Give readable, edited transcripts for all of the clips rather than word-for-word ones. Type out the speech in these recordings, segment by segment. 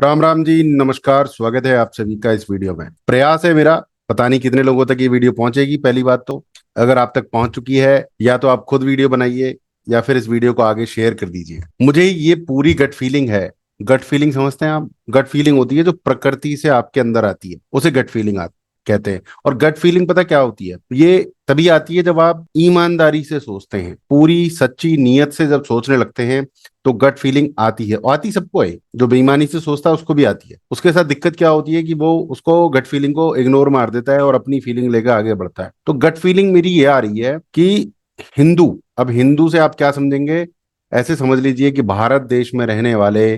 राम राम जी, नमस्कार। स्वागत है आप सभी का इस वीडियो में। प्रयास है मेरा, पता नहीं कितने लोगों तक ये वीडियो पहुंचेगी। पहली बात तो अगर आप तक पहुंच चुकी है, या तो आप खुद वीडियो बनाइए या फिर इस वीडियो को आगे शेयर कर दीजिए। मुझे ये पूरी गट फीलिंग है। गट फीलिंग समझते हैं आप? गट फीलिंग होती है जो प्रकृति से आपके अंदर आती है, उसे गट फीलिंग कहते हैं। और गट फीलिंग पता क्या होती है? ये तभी आती है जब आप ईमानदारी से सोचते हैं, पूरी सच्ची नीयत से जब सोचने लगते हैं तो गट फीलिंग आती है। और आती सबको है, जो बेईमानी से सोचता है उसको भी आती है। उसके साथ दिक्कत क्या होती है कि वो उसको गट फीलिंग को इग्नोर मार देता है और अपनी फीलिंग लेकर आगे बढ़ता है। तो गट फीलिंग मेरी ये आ रही है कि हिंदू, अब हिंदू से आप क्या समझेंगे? ऐसे समझ लीजिए कि भारत देश में रहने वाले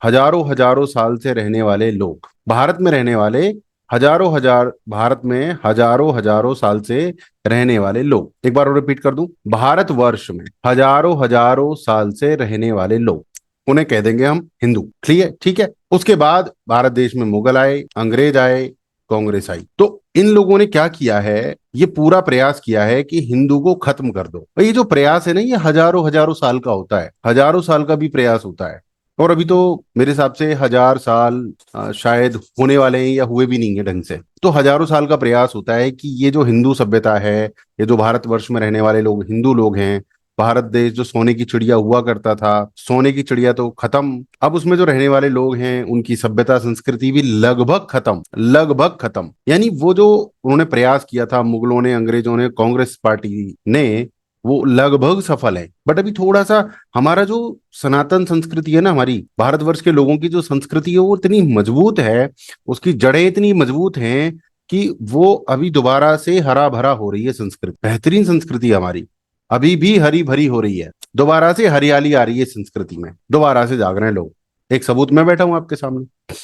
हजारों हजारों साल से रहने वाले लोग, भारत में रहने वाले हजारों हजार, भारत में हजारों हजारों साल से रहने वाले लोग। एक बार और रिपीट कर दूं, भारत वर्ष में हजारों हजारों साल से रहने वाले लोग, उन्हें कह देंगे हम हिंदू। क्लियर? ठीक है। उसके बाद भारत देश में मुगल आए, अंग्रेज आए, कांग्रेस आई। तो इन लोगों ने क्या किया है? ये पूरा प्रयास किया है कि हिंदू को खत्म कर दो। और ये जो प्रयास है ना, ये हजारों हजारों साल का होता है, हजारों साल का भी प्रयास होता है। और अभी तो मेरे हिसाब से 1000 साल शायद होने वाले हैं, या हुए भी नहीं है ढंग से। तो हजारों साल का प्रयास होता है कि ये जो हिंदू सभ्यता है, ये जो भारतवर्ष में रहने वाले लोग हिंदू लोग हैं, भारत देश जो सोने की चिड़िया हुआ करता था, सोने की चिड़िया तो खत्म, अब उसमें जो रहने वाले लोग हैं उनकी सभ्यता संस्कृति भी लगभग खत्म, लगभग खत्म। यानी वो जो उन्होंने प्रयास किया था, मुगलों ने, अंग्रेजों ने, कांग्रेस पार्टी ने, वो लगभग सफल है। बट अभी थोड़ा सा हमारा जो सनातन संस्कृति है ना, हमारी भारतवर्ष के लोगों की जो संस्कृति है वो इतनी मजबूत है, उसकी जड़ें इतनी मजबूत हैं कि वो अभी दोबारा से हरा भरा हो रही है। संस्कृति, बेहतरीन संस्कृति है हमारी, अभी भी हरी भरी हो रही है। दोबारा से हरियाली आ रही है संस्कृति में, दोबारा से जाग रहे हैं लोग। एक सबूत मैं बैठा हूं आपके सामने।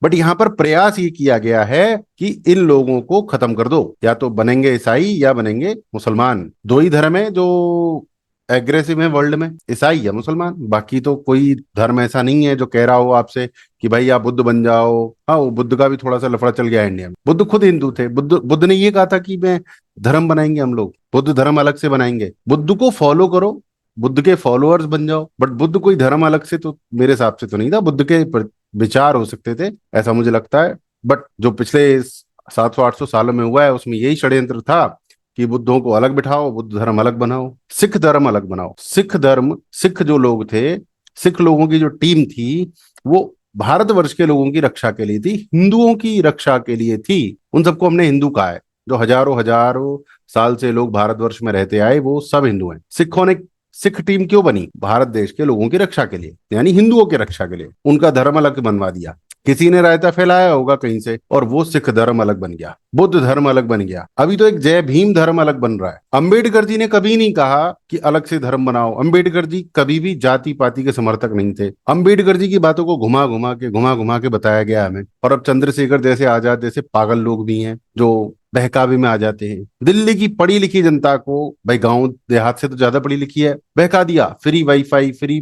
बट यहां पर प्रयास ये किया गया है कि इन लोगों को खत्म कर दो, या तो बनेंगे ईसाई या बनेंगे मुसलमान। दो ही धर्म है जो एग्रेसिव है वर्ल्ड में, ईसाई या मुसलमान। बाकी तो कोई धर्म ऐसा नहीं है जो कह रहा हो आपसे कि भाई आप बुद्ध बन जाओ। हाँ, वो बुद्ध का भी थोड़ा सा लफड़ा चल गया है इंडिया में। बुद्ध खुद हिंदू थे। बुद्ध ने ये कहा था कि मैं धर्म बनाएंगे, हम लोग बुद्ध धर्म अलग से बनाएंगे। बुद्ध को फॉलो करो, बुद्ध के फॉलोअर्स बन जाओ। बट बुद्ध कोई धर्म अलग से तो मेरे हिसाब से तो नहीं था। बुद्ध के विचार हो सकते थे, ऐसा मुझे लगता है। बट जो पिछले 700-800 सालों में हुआ है उसमें यही षड्यंत्र था कि बुद्धों को अलग बिठाओ, बुद्ध धर्म अलग बनाओ, सिख धर्म अलग बनाओ। सिख धर्म, सिख जो लोग थे, सिख लोगों की जो टीम थी, वो भारतवर्ष के लोगों की रक्षा के लिए थी, हिंदुओं की रक्षा के लिए थी। उन सबको हमने हिंदू कहा है। जो हजारों हजारों साल से लोग भारतवर्ष में रहते आए वो सब हिंदू हैं। सिखों ने, सिख टीम क्यों बनी? भारत देश के लोगों की रक्षा के लिए, यानी हिंदुओं की रक्षा के लिए। उनका धर्म अलग बनवा दिया, किसी ने रायता फैलाया होगा कहीं से, और वो सिख धर्म अलग बन गया, बुद्ध धर्म अलग बन गया। अभी तो एक जय भीम धर्म अलग बन रहा है। अंबेडकर जी ने कभी नहीं कहा कि अलग से धर्म बनाओ। अंबेडकर जी कभी भी जाति पाति के समर्थक नहीं थे। अंबेडकर जी की बातों को घुमा घुमा के बताया गया हमें। और अब चंद्रशेखर जैसे आजाद जैसे पागल लोग भी हैं जो बहकावे में आ जाते हैं। दिल्ली की पढ़ी लिखी जनता को, भाई गांव देहात से तो ज्यादा पढ़ी लिखी है, बहका दिया। फ्री वाईफाई, फ्री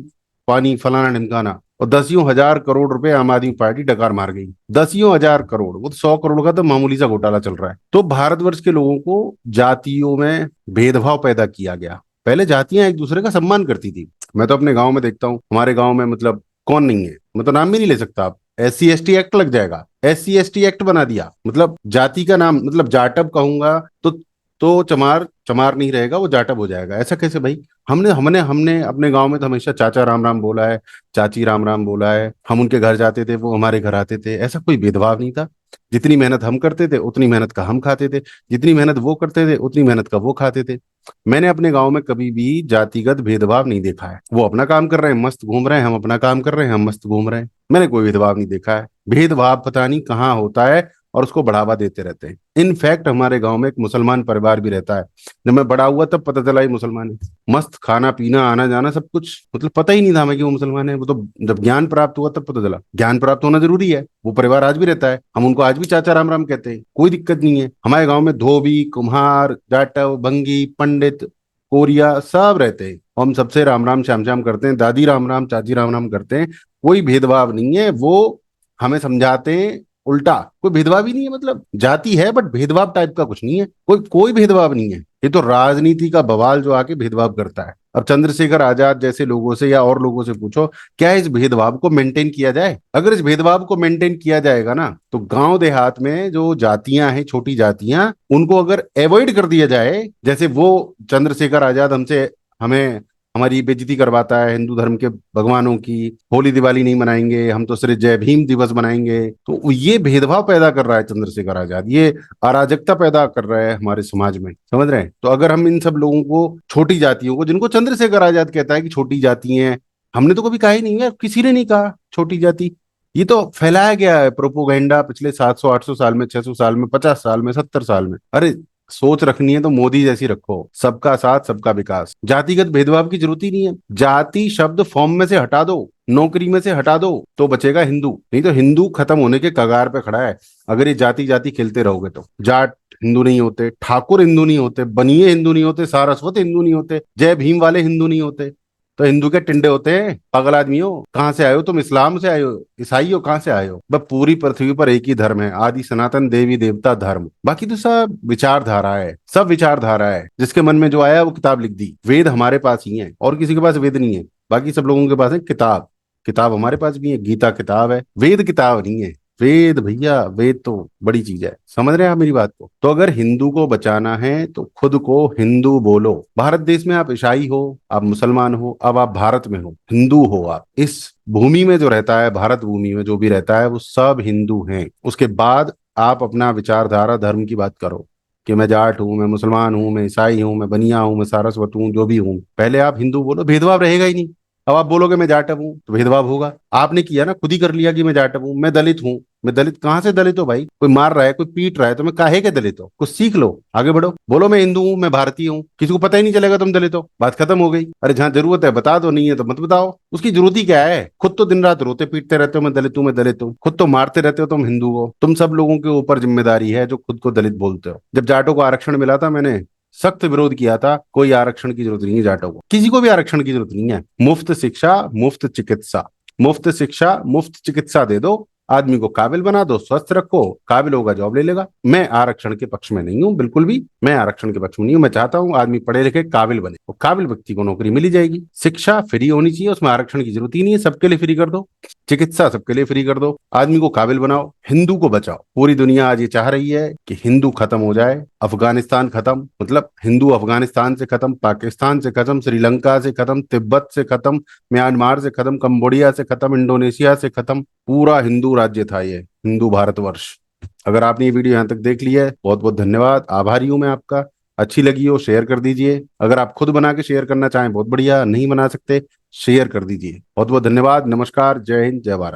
पानी, फलाना ढिमकाना। और दसियों हजार करोड़ रुपए आम आदमी पार्टी डकार मार गई। दसियों हजार करोड़, वो तो 100 करोड़ का तो मामूली सा घोटाला चल रहा है। तो भारतवर्ष के लोगों को जातियों में भेदभाव पैदा किया गया। पहले जातियां एक दूसरे का सम्मान करती थी। मैं तो अपने गांव में देखता हूँ, हमारे गांव में मतलब कौन नहीं है, मैं तो नाम भी नहीं ले सकता। आप SC ST एक्ट लग जाएगा, SC ST एक्ट बना दिया। मतलब जाति का नाम, मतलब जाटव कहूंगा तो चमार चमार नहीं रहेगा, वो जाटव हो जाएगा। ऐसा कैसे भाई? हमने हमने हमने अपने गांव में तो हमेशा चाचा राम राम बोला है, चाची राम राम बोला है। हम उनके घर जाते थे, वो हमारे घर आते थे। ऐसा कोई भेदभाव नहीं था। जितनी मेहनत हम करते थे उतनी मेहनत का हम खाते थे, जितनी मेहनत वो करते थे उतनी मेहनत का वो खाते थे। मैंने अपने गांव में कभी भी जातिगत भेदभाव नहीं देखा है। वो अपना काम कर रहे हैं, मस्त घूम रहे हैं, हम अपना काम कर रहे हैं, हम मस्त घूम रहे हैं। मैंने कोई भेदभाव नहीं देखा है। भेदभाव पता नहीं कहाँ होता है और उसको बढ़ावा देते रहते हैं। इनफैक्ट हमारे गांव में एक मुसलमान परिवार भी रहता है। जब मैं बड़ा हुआ तब पता चला ये मुसलमान है। मस्त खाना पीना, आना जाना, सब कुछ, मतलब पता ही नहीं था हमें कि वो मुसलमान है। वो तो जब ज्ञान प्राप्त हुआ तब पता चला। ज्ञान प्राप्त होना जरूरी है। वो परिवार आज भी रहता है, हम उनको आज भी चाचा राम राम कहते हैं, कोई दिक्कत नहीं है। हमारे गाँव में धोबी, कुम्हार, जाटव, भंगी, पंडित, कोरिया सब रहते हैं। हम सबसे राम राम श्याम श्याम करते हैं, दादी राम राम, चाची राम राम करते हैं। कोई भेदभाव नहीं है। वो हमें समझाते हैं उल्टा, कोई भेदभाव ही नहीं है। मतलब जाति है बट भेदभाव टाइप का कुछ नहीं है, कोई कोई भेदभाव नहीं है। ये तो राजनीति का बवाल जो आके भेदभाव करता है। अब चंद्रशेखर आजाद जैसे लोगों से या और लोगों से पूछो, क्या इस भेदभाव को मेंटेन किया जाए? अगर इस भेदभाव को मेंटेन किया जाएगा ना, तो गांव देहात में जो जातियां हैं, छोटी जातियां, उनको अगर अवॉइड कर दिया जाए, जैसे वो चंद्रशेखर आजाद हमसे हमें हमारी बेइज्जती करवाता है हिंदू धर्म के भगवानों की, होली दिवाली नहीं मनाएंगे, हम तो सिर्फ जय भीम दिवस मनाएंगे, तो ये भेदभाव पैदा कर रहा है चंद्रशेखर आजाद, ये अराजकता पैदा कर रहा है हमारे समाज में, समझ रहे हैं? तो अगर हम इन सब लोगों को, छोटी जातियों को, जिनको चंद्रशेखर आजाद कहता है कि छोटी जाति हैं, हमने तो कभी कहा ही नहीं है, किसी ने नहीं कहा छोटी जाति। ये तो फैलाया गया है प्रोपोगंडा पिछले 700 800 साल में, 600 साल में, 50 साल में, 70 साल में। अरे सोच रखनी है तो मोदी जैसी रखो, सबका साथ सबका विकास, जातिगत भेदभाव की जरूरत ही नहीं है। जाति शब्द फॉर्म में से हटा दो, नौकरी में से हटा दो, तो बचेगा हिंदू, नहीं तो हिंदू खत्म होने के कगार पे खड़ा है। अगर ये जाति जाति खेलते रहोगे तो जाट हिंदू नहीं होते, ठाकुर हिंदू नहीं होते, बनिए हिंदू नहीं होते, सारस्वत हिंदू नहीं होते, जय भीम वाले हिंदू नहीं होते, तो हिंदू के टिंडे होते हैं। पागल आदमी हो, कहाँ से आए हो तुम? इस्लाम से आए हो, ईसाई हो, कहाँ से आए हो? बस पूरी पृथ्वी पर एक ही धर्म है, आदि सनातन देवी देवता धर्म, बाकी तो सब विचारधारा है, सब विचारधारा है। जिसके मन में जो आया वो किताब लिख दी। वेद हमारे पास ही है, और किसी के पास वेद नहीं है, बाकी सब लोगों के पास है किताब। किताब हमारे पास भी है, गीता किताब है, वेद किताब नहीं है। वेद भैया, वेद तो बड़ी चीज है, समझ रहे हैं आप मेरी बात को? तो अगर हिंदू को बचाना है तो खुद को हिंदू बोलो। भारत देश में आप ईसाई हो, आप मुसलमान हो, अब आप भारत में हो, हिंदू हो आप। इस भूमि में जो रहता है, भारत भूमि में जो भी रहता है, वो सब हिंदू हैं। उसके बाद आप अपना विचारधारा धर्म की बात करो कि मैं जाट हूं, मैं मुसलमान हूं, मैं ईसाई हूं, मैं बनिया हूं, मैं सारस्वत हूं, जो भी हूं, पहले आप हिंदू बोलो, भेदभाव रहेगा ही नहीं। अब आप बोलोगे मैं जाटव हूं तो भेदभाव होगा। आपने किया ना, खुद ही कर लिया कि मैं जाटव हूं, मैं दलित हूं। मैं दलित कहाँ से दलित हो भाई? कोई मार रहा है, कोई पीट रहा है, तो मैं काहे के दलित हो? कुछ सीख लो, आगे बढ़ो, बोलो मैं हिंदू हूं, मैं भारतीय हूं, किसी को पता ही नहीं चलेगा तुम दलित हो, बात खत्म हो गई। अरे जहां जरूरत है बता दो, नहीं है तो मत बताओ, उसकी जरूरत ही क्या है? खुद तो दिन रात रोते पीटते रहते हो मैं दलित हूं, मैं दलित हूं, खुद तो मारते रहते हो तुम हिंदू हो। तुम सब लोगों के ऊपर जिम्मेदारी है जो खुद को दलित बोलते हो। जब जाटों को आरक्षण मिला था, मैंने सख्त विरोध किया था। कोई आरक्षण की जरूरत नहीं है जाटों को, किसी को भी आरक्षण की जरूरत नहीं है। मुफ्त शिक्षा, मुफ्त चिकित्सा, मुफ्त शिक्षा, मुफ्त चिकित्सा दे दो, आदमी को काबिल बना दो, स्वस्थ रखो, काबिल होगा जॉब ले लेगा। मैं आरक्षण के पक्ष में नहीं हूं, बिल्कुल भी मैं आरक्षण के पक्ष में नहीं हूं। मैं चाहता हूं आदमी पढ़े लिखे काबिल बने, और काबिल व्यक्ति को नौकरी मिली जाएगी। शिक्षा फ्री होनी चाहिए, उसमें आरक्षण की जरूरत ही नहीं है, सबके लिए फ्री कर दो। चिकित्सा सबके लिए फ्री कर दो, आदमी को काबिल बनाओ, हिंदू को बचाओ। पूरी दुनिया आज ये चाह रही है कि हिंदू खत्म हो जाए, अफगानिस्तान खत्म, मतलब हिंदू अफगानिस्तान से खत्म, पाकिस्तान से खत्म, श्रीलंका से खत्म, तिब्बत से खत्म, म्यांमार से खत्म, कंबोडिया से खत्म, इंडोनेशिया से खत्म। पूरा हिंदू राज्य था ये, हिंदू भारतवर्ष। अगर आपने ये वीडियो यहाँ तक देख लिया है, बहुत बहुत धन्यवाद, आभारी हूं मैं आपका। अच्छी लगी हो शेयर कर दीजिए, अगर आप खुद बना के शेयर करना चाहें बहुत बढ़िया, नहीं बना सकते शेयर कर दीजिए। बहुत बहुत धन्यवाद, नमस्कार, जय हिंद, जय भारत।